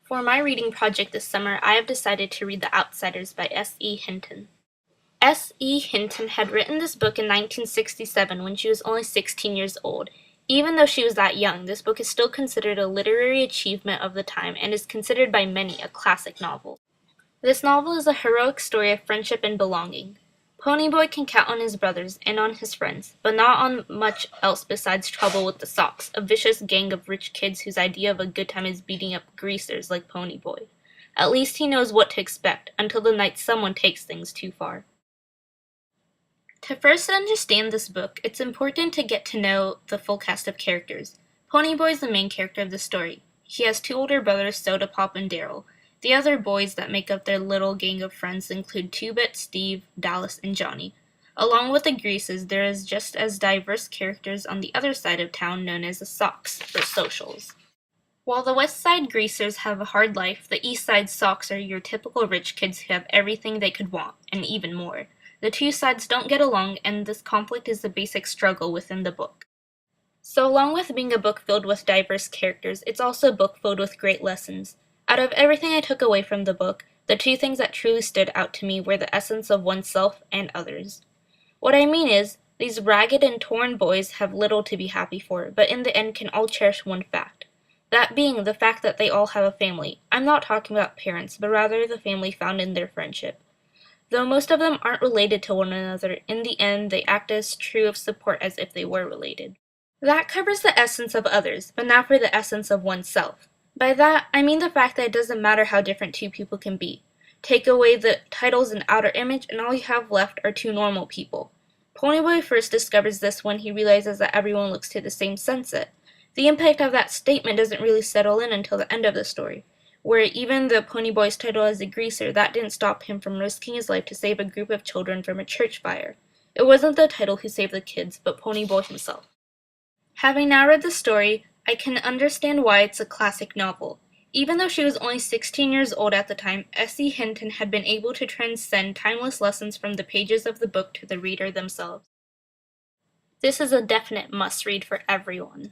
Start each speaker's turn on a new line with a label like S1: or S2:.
S1: For my reading project this summer, I have decided to read The Outsiders by S.E. Hinton. S.E. Hinton had written this book in 1967 when she was only 16 years old. Even though she was that young, this book is still considered a literary achievement of the time and is considered by many a classic novel. This novel is a heroic story of friendship and belonging. Ponyboy can count on his brothers and on his friends, but not on much else besides trouble with the Sox, a vicious gang of rich kids whose idea of a good time is beating up greasers like Ponyboy. At least he knows what to expect, until the night someone takes things too far. To first understand this book, it's important to get to know the full cast of characters. Ponyboy is the main character of the story. He has two older brothers, Soda Pop and Daryl. The other boys that make up their little gang of friends include Two-Bit, Steve, Dallas, and Johnny. Along with the Greases, there is just as diverse characters on the other side of town known as the Sox, or Socials. While the West Side Greasers have a hard life, the East Side Sox are your typical rich kids who have everything they could want, and even more. The two sides don't get along, and this conflict is the basic struggle within the book. So along with being a book filled with diverse characters, it's also a book filled with great lessons. Out of everything I took away from the book, the two things that truly stood out to me were the essence of oneself and others. What I mean is, these ragged and torn boys have little to be happy for, but in the end can all cherish one fact. That being the fact that they all have a family. I'm not talking about parents, but rather the family found in their friendship. Though most of them aren't related to one another, in the end they act as true of support as if they were related. That covers the essence of others, but now for the essence of oneself. By that, I mean the fact that it doesn't matter how different two people can be. Take away the titles and outer image, and all you have left are two normal people. Ponyboy first discovers this when he realizes that everyone looks to the same sunset. The impact of that statement doesn't really settle in until the end of the story, where even though Ponyboy's title as a greaser, that didn't stop him from risking his life to save a group of children from a church fire. It wasn't the title who saved the kids, but Ponyboy himself. Having now read the story, I can understand why it's a classic novel. Even though she was only 16 years old at the time, S.E. Hinton had been able to transcend timeless lessons from the pages of the book to the reader themselves. This is a definite must-read for everyone.